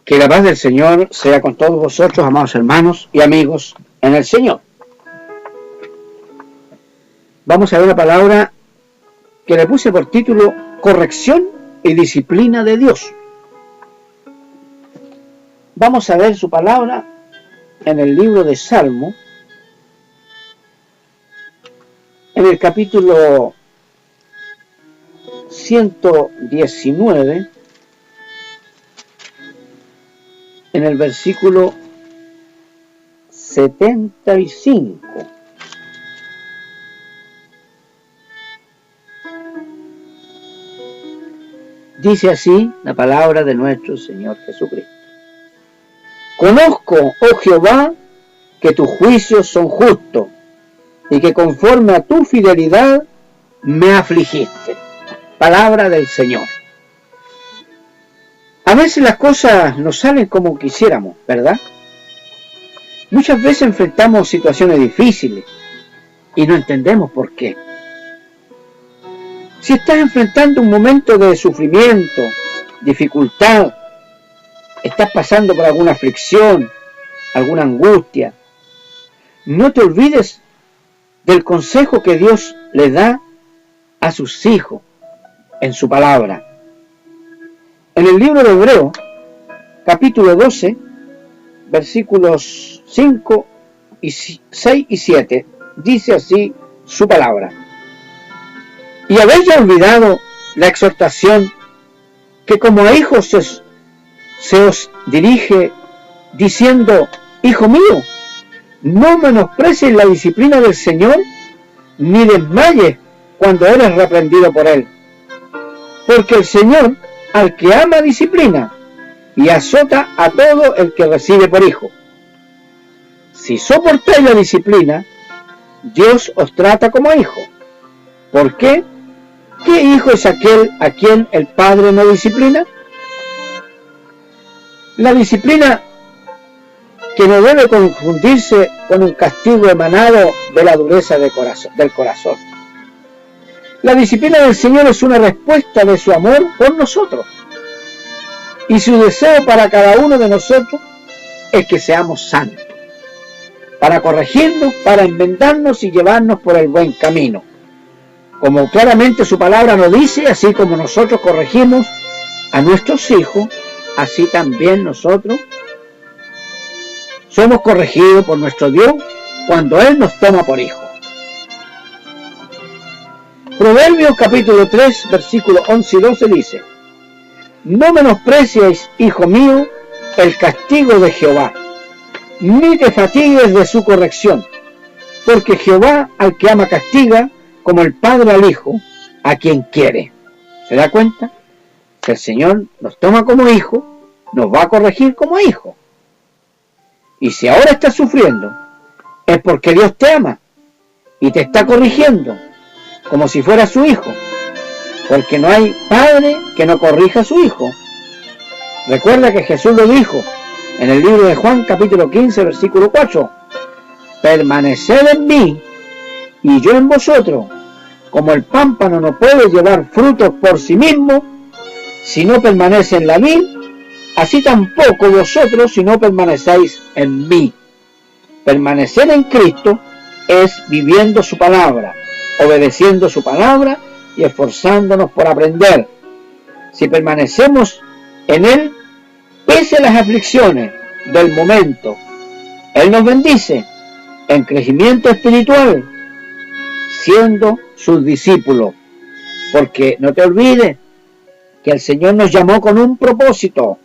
Que la paz del Señor sea con todos vosotros, amados hermanos y amigos en el Señor. Vamos a ver una palabra que le puse por título Corrección y disciplina de Dios. Vamos a ver su palabra en el libro de Salmo, en el capítulo 119, en el versículo 75. Dice así la palabra de nuestro Señor Jesucristo. Conozco, oh Jehová, que tus juicios son justos y que conforme a tu fidelidad me afligiste. Palabra del Señor. A veces las cosas no salen como quisiéramos, ¿verdad? Muchas veces enfrentamos situaciones difíciles y no entendemos por qué. Si estás enfrentando un momento de sufrimiento, dificultad, estás pasando por alguna aflicción, alguna angustia, no te olvides del consejo que Dios le da a sus hijos en su palabra. En el libro de Hebreos, capítulo 12, versículos 5, 6 y 7, dice así su palabra. Y habéis ya olvidado la exhortación que como a hijos se os dirige, diciendo, Hijo mío, no menosprecies la disciplina del Señor, ni desmayes cuando eres reprendido por Él. Porque el Señor, al que ama, disciplina, y azota a todo el que recibe por hijo. Si soportáis la disciplina, Dios os trata como hijo. ¿Por qué? ¿Qué hijo es aquel a quien el Padre no disciplina? La disciplina que no debe confundirse con un castigo emanado de la dureza del corazón. La disciplina del Señor es una respuesta de su amor por nosotros. Y su deseo para cada uno de nosotros es que seamos santos, para corregirnos, para enmendarnos y llevarnos por el buen camino. Como claramente su palabra nos dice, así como nosotros corregimos a nuestros hijos, así también nosotros somos corregidos por nuestro Dios cuando Él nos toma por hijos. Proverbios capítulo 3, versículos 11 y 12 dice, no menosprecies, hijo mío, el castigo de Jehová, ni te fatigues de su corrección, porque Jehová al que ama castiga, como el padre al hijo, a quien quiere. ¿Se da cuenta? Que el Señor nos toma como hijo, nos va a corregir como hijo. Y si ahora estás sufriendo, es porque Dios te ama y te está corrigiendo, como si fuera su hijo, porque no hay padre que no corrija a su hijo. Recuerda que Jesús lo dijo en el libro de Juan capítulo 15 versículo 4, permaneced en mí y yo en vosotros, como el pámpano no puede llevar frutos por sí mismo si no permanece en la vid, así tampoco vosotros si no permanecéis en mí. Permanecer en Cristo es viviendo su palabra, obedeciendo su palabra y esforzándonos por aprender. Si permanecemos en Él, pese a las aflicciones del momento, Él nos bendice en crecimiento espiritual, siendo sus discípulos. Porque no te olvides que el Señor nos llamó con un propósito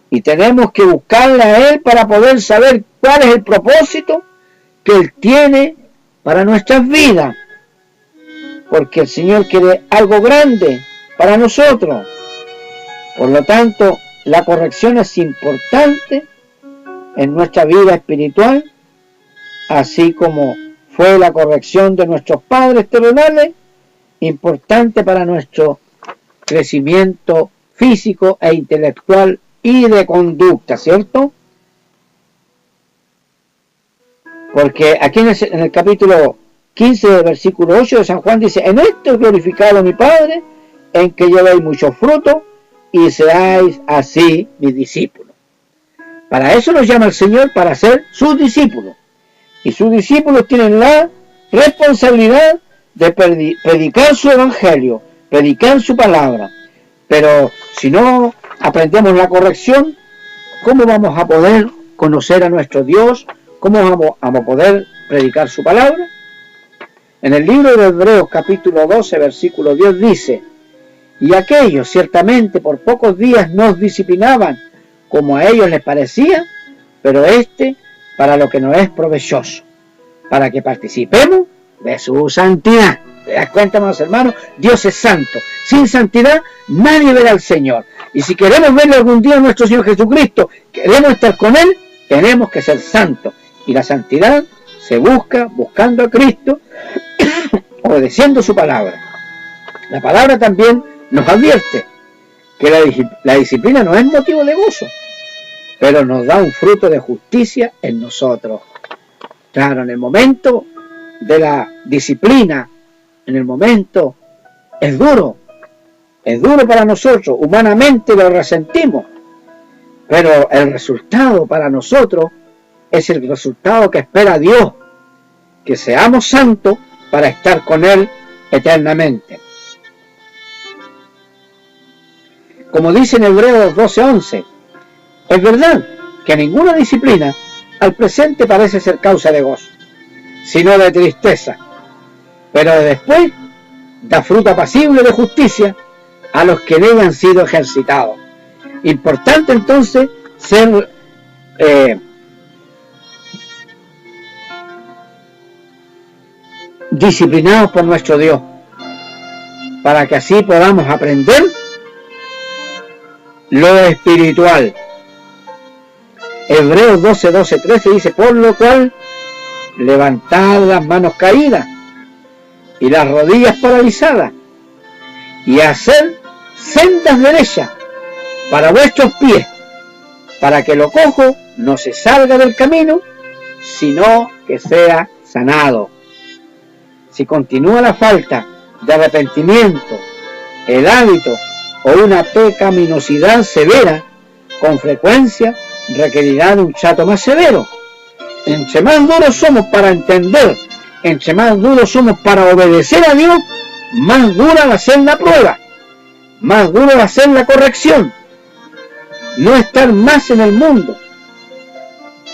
y tenemos que buscarle a Él para poder saber cuál es el propósito que Él tiene para nuestras vidas. Porque el Señor quiere algo grande para nosotros. Por lo tanto, la corrección es importante en nuestra vida espiritual, así como fue la corrección de nuestros padres terrenales, importante para nuestro crecimiento físico e intelectual y de conducta, ¿cierto? Porque aquí en el capítulo 15, versículo 8 de San Juan dice, en esto es glorificado mi Padre, en que llevéis mucho fruto y seáis así mis discípulos. Para eso nos llama el Señor, para ser sus discípulos. Y sus discípulos tienen la responsabilidad de predicar su evangelio, predicar su palabra. Pero si no aprendemos la corrección, ¿cómo vamos a poder conocer a nuestro Dios? ¿Cómo vamos a poder predicar su palabra? En el libro de Hebreos capítulo 12, versículo 10 dice: y aquellos ciertamente por pocos días nos disciplinaban como a ellos les parecía, pero para lo que nos es provechoso, para que participemos de su santidad. ¿Te das cuenta, mis hermanos? Dios es santo. Sin santidad nadie verá al Señor. Y si queremos verle algún día a nuestro Señor Jesucristo, queremos estar con Él, tenemos que ser santos. Y la santidad se busca buscando a Cristo, obedeciendo su palabra. La palabra también nos advierte que la disciplina no es motivo de gozo, pero nos da un fruto de justicia en nosotros. Claro, en el momento de la disciplina, en el momento es duro para nosotros, humanamente lo resentimos, pero el resultado para nosotros es el resultado que espera Dios, que seamos santos para estar con Él eternamente. Como dice en Hebreos 12:11, es verdad que ninguna disciplina al presente parece ser causa de gozo, sino de tristeza, pero después da fruto apacible de justicia a los que en ella han sido ejercitados. Importante entonces ser disciplinados por nuestro Dios, para que así podamos aprender lo espiritual. Hebreos 12:13 dice: por lo cual levantad las manos caídas y las rodillas paralizadas, y hacer sendas derechas para vuestros pies, para que lo cojo no se salga del camino, sino que sea sanado. Si continúa la falta de arrepentimiento, el hábito o una pecaminosidad severa, con frecuencia requerirá de un trato más severo. Entre más duros somos para entender, entre más duros somos para obedecer a Dios, más dura va a ser la prueba, más dura va a ser la corrección. No estar más en el mundo.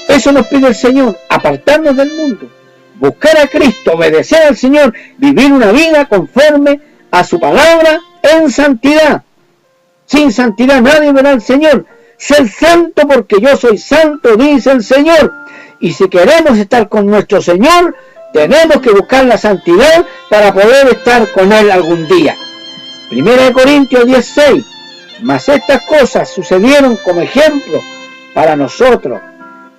Eso nos pide el Señor, apartarnos del mundo, buscar a Cristo, obedecer al Señor, vivir una vida conforme a su palabra en santidad. Sin santidad nadie verá al Señor. Ser santo porque yo soy santo, dice el Señor. Y si queremos estar con nuestro Señor, tenemos que buscar la santidad para poder estar con Él algún día. 1 Corintios 10:6. Mas estas cosas sucedieron como ejemplo para nosotros,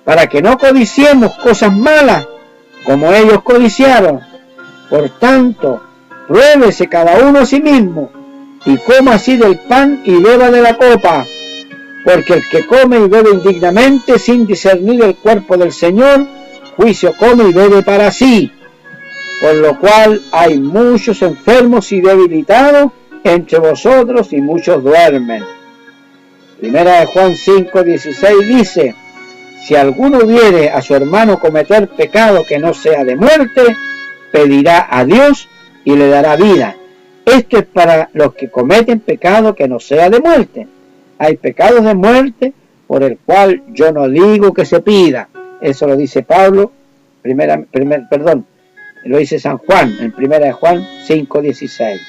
para que no codiciemos cosas malas como ellos codiciaron. Por tanto, pruébese cada uno a sí mismo, y coma así del pan y beba de la copa, porque el que come y bebe indignamente sin discernir el cuerpo del Señor, juicio come y bebe para sí, por lo cual hay muchos enfermos y debilitados entre vosotros y muchos duermen. Primera de Juan 5:16 dice: si alguno viere a su hermano cometer pecado que no sea de muerte, pedirá a Dios y le dará vida. Esto es para los que cometen pecado que no sea de muerte. Hay pecados de muerte por el cual yo no digo que se pida. Eso lo dice Pablo, lo dice San Juan, en 1 de Juan 5:16.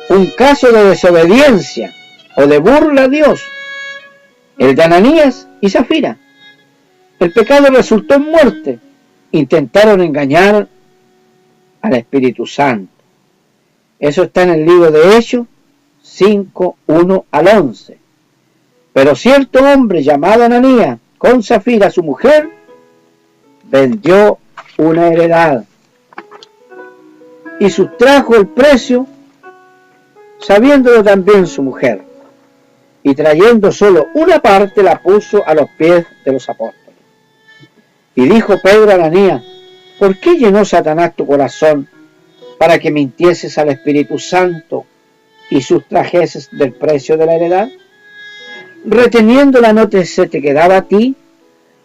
Un caso de desobediencia o de burla a Dios, el de Ananías y Zafira. El pecado resultó en muerte. Intentaron engañar al Espíritu Santo. Eso está en el libro de Hechos 5:1-11. Pero cierto hombre llamado Ananías, con Zafira su mujer, vendió una heredad y sustrajo el precio, sabiéndolo también su mujer, y trayendo solo una parte la puso a los pies de los apóstoles. Y dijo Pedro a Ananías: ¿por qué llenó Satanás tu corazón para que mintieses al Espíritu Santo y sustrajeses del precio de la heredad? reteniéndola no se te quedaba a ti,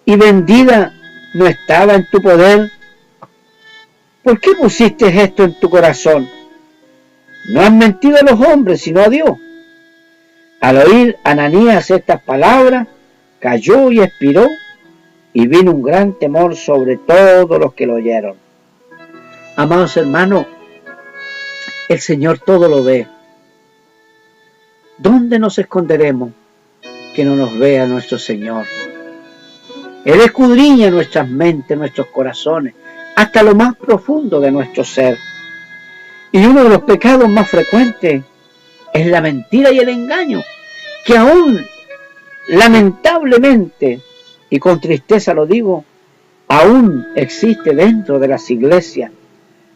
y vendida no estaba en tu poder. ¿Por qué pusiste esto en tu corazón? No has mentido a los hombres, sino a Dios. Al oír Ananías estas palabras, cayó y expiró, y vino un gran temor sobre todos los que lo oyeron. Amados hermanos, el Señor todo lo ve. ¿Dónde nos esconderemos que no nos vea nuestro Señor? Él escudriña nuestras mentes, nuestros corazones, hasta lo más profundo de nuestro ser. Y uno de los pecados más frecuentes es la mentira y el engaño, que aún, lamentablemente, y con tristeza lo digo, aún existe dentro de las iglesias,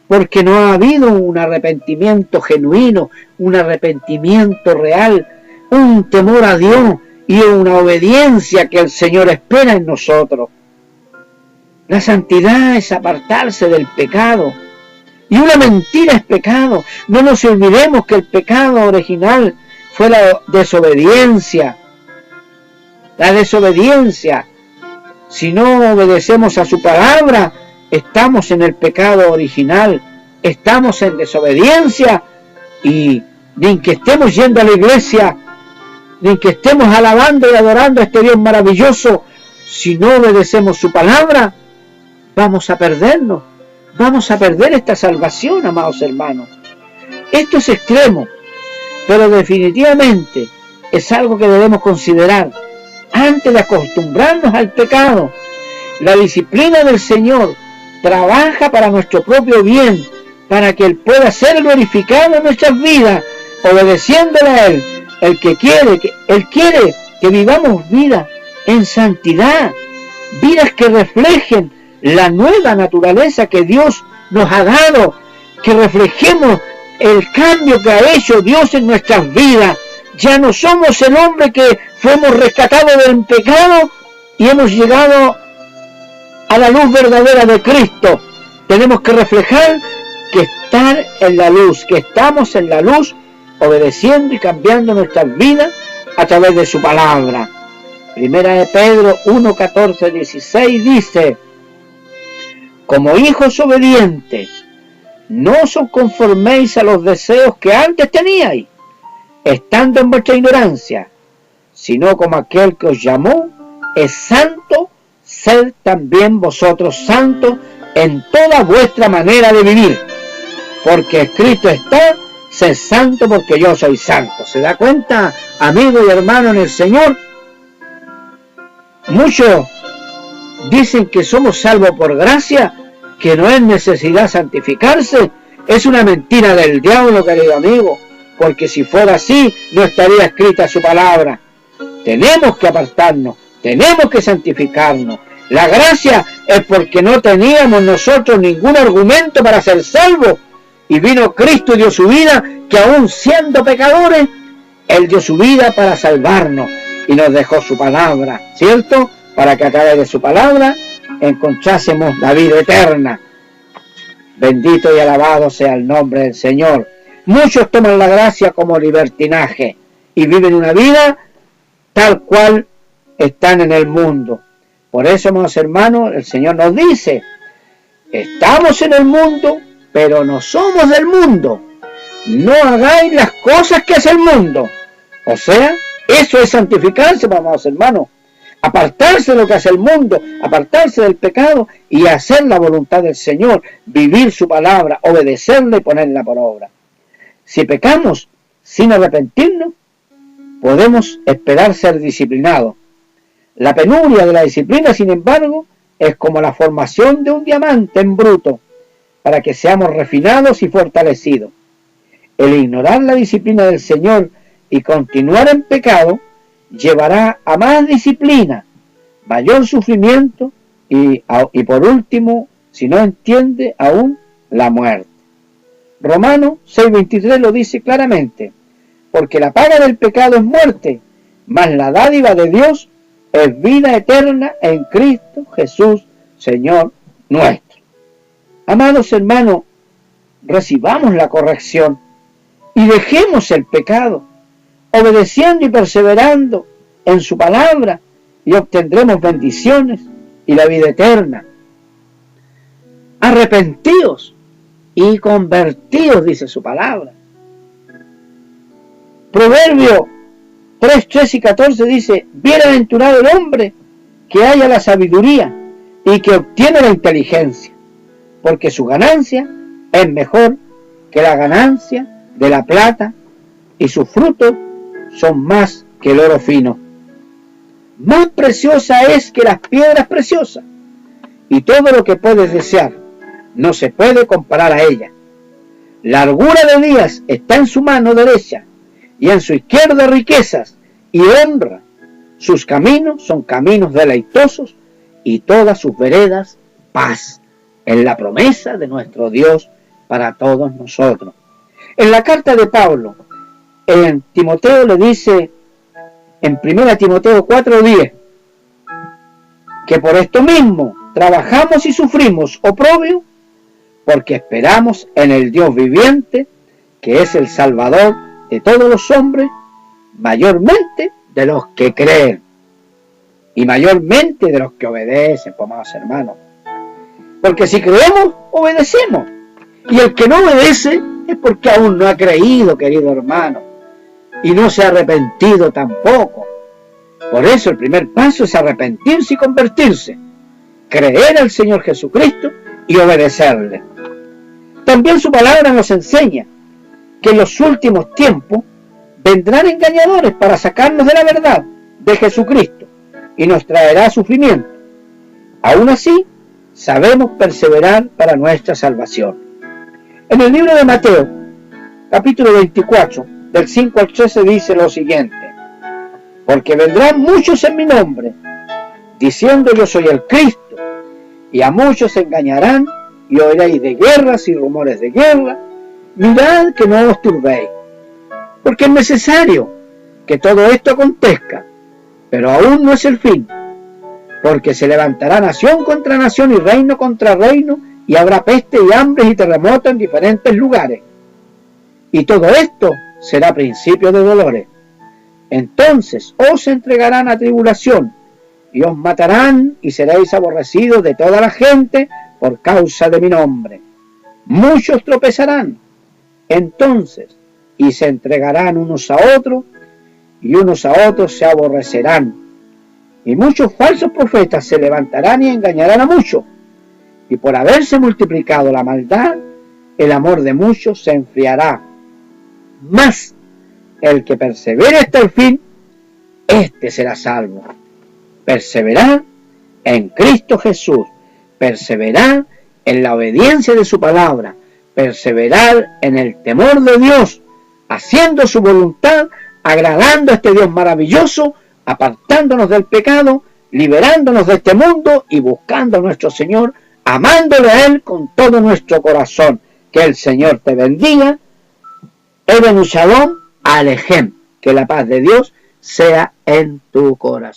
porque no ha habido un arrepentimiento genuino, un arrepentimiento real, un temor a Dios y una obediencia que el Señor espera en nosotros. La santidad es apartarse del pecado, y una mentira es pecado. No nos olvidemos que el pecado original fue la desobediencia. La desobediencia. Si no obedecemos a su palabra, estamos en el pecado original, estamos en desobediencia, y ni que estemos yendo a la iglesia, ni que estemos alabando y adorando a este Dios maravilloso, si no obedecemos su palabra, vamos a perdernos, vamos a perder esta salvación, amados hermanos. Esto es extremo, pero definitivamente es algo que debemos considerar antes de acostumbrarnos al pecado. La disciplina del Señor trabaja para nuestro propio bien, para que Él pueda ser glorificado en nuestras vidas, obedeciéndole a Él. Él quiere que vivamos vida en santidad, vidas que reflejen la nueva naturaleza que Dios nos ha dado, que reflejemos el cambio que ha hecho Dios en nuestras vidas. Ya no somos el hombre que fuimos rescatados del pecado y hemos llegado a la luz verdadera de Cristo. Tenemos que reflejar que estar en la luz, que estamos en la luz, obedeciendo y cambiando nuestras vidas a través de su palabra. Primera de Pedro 1, 14, 16 dice: como hijos obedientes, no os conforméis a los deseos que antes teníais, estando en vuestra ignorancia, sino como aquel que os llamó es santo, sed también vosotros santos en toda vuestra manera de vivir, porque escrito está: sed santo porque yo soy santo. ¿Se da cuenta, amigo y hermano en el Señor? Muchos dicen que somos salvos por gracia, que no es necesidad santificarse. Es una mentira del diablo, querido amigo, porque si fuera así, no estaría escrita su palabra. Tenemos que apartarnos, tenemos que santificarnos. La gracia es porque no teníamos nosotros ningún argumento para ser salvos, y vino Cristo y dio su vida, que aún siendo pecadores, Él dio su vida para salvarnos, y nos dejó su palabra, ¿cierto? Para que a través de su palabra encontrásemos la vida eterna. Bendito y alabado sea el nombre del Señor. Muchos toman la gracia como libertinaje y viven una vida tal cual están en el mundo. Por eso, amados hermanos, el Señor nos dice: estamos en el mundo, pero no somos del mundo. No hagáis las cosas que hace el mundo. O sea, eso es santificarse, amados hermanos. Apartarse de lo que hace el mundo, apartarse del pecado y hacer la voluntad del Señor, vivir su palabra, obedecerla y ponerla por obra. Si pecamos sin arrepentirnos, podemos esperar ser disciplinados. La penuria de la disciplina, sin embargo, es como la formación de un diamante en bruto, para que seamos refinados y fortalecidos. El ignorar la disciplina del Señor y continuar en pecado llevará a más disciplina, mayor sufrimiento y por último, si no entiende, aún la muerte. Romanos 6:23 lo dice claramente: porque la paga del pecado es muerte, mas la dádiva de Dios es vida eterna en Cristo Jesús, Señor nuestro. Amados hermanos, recibamos la corrección y dejemos el pecado, obedeciendo y perseverando en su palabra y obtendremos bendiciones y la vida eterna. Arrepentíos y convertíos, dice su palabra. Proverbio 3, 13 y 14 dice: bienaventurado el hombre que halla la sabiduría y que obtiene la inteligencia, porque su ganancia es mejor que la ganancia de la plata y sus frutos son más que el oro fino. Más preciosa es que las piedras preciosas, y todo lo que puedes desear no se puede comparar a ella. Largura de días está en su mano derecha, y en su izquierda riquezas y honra. Sus caminos son caminos deleitosos, y todas sus veredas paz. En la promesa de nuestro Dios para todos nosotros. En la carta de Pablo, en Timoteo le dice, en 1 Timoteo 4:10, que por esto mismo trabajamos y sufrimos oprobio, porque esperamos en el Dios viviente, que es el Salvador de todos los hombres, mayormente de los que creen, y mayormente de los que obedecen, amados hermanos. Porque si creemos, obedecemos. Y el que no obedece es porque aún no ha creído, querido hermano, y no se ha arrepentido tampoco. Por eso el primer paso es arrepentirse y convertirse, creer al Señor Jesucristo y obedecerle. También su palabra nos enseña que en los últimos tiempos vendrán engañadores para sacarnos de la verdad de Jesucristo y nos traerá sufrimiento. Aún así, sabemos perseverar para nuestra salvación. En el libro de Mateo, capítulo 24, del 5 al 13, dice lo siguiente: porque vendrán muchos en mi nombre, diciendo yo soy el Cristo, y a muchos engañarán, y oiréis de guerras y rumores de guerra. Mirad que no os turbéis, porque es necesario que todo esto acontezca, pero aún no es el fin, porque se levantará nación contra nación y reino contra reino, y habrá peste y hambres y terremotos en diferentes lugares. Y todo esto será principio de dolores. Entonces os entregarán a tribulación, y os matarán, y seréis aborrecidos de toda la gente por causa de mi nombre. Muchos tropezarán entonces, y se entregarán unos a otros, y unos a otros se aborrecerán. Y muchos falsos profetas se levantarán y engañarán a muchos. Y por haberse multiplicado la maldad, el amor de muchos se enfriará. Mas el que persevere hasta el fin, éste será salvo. Perseverar en Cristo Jesús, perseverar en la obediencia de su palabra, perseverar en el temor de Dios, haciendo su voluntad, agradando a este Dios maravilloso, apartándonos del pecado, liberándonos de este mundo y buscando a nuestro Señor, amándole a Él con todo nuestro corazón. Que el Señor te bendiga. Eben Shalom Alejem. Que la paz de Dios sea en tu corazón.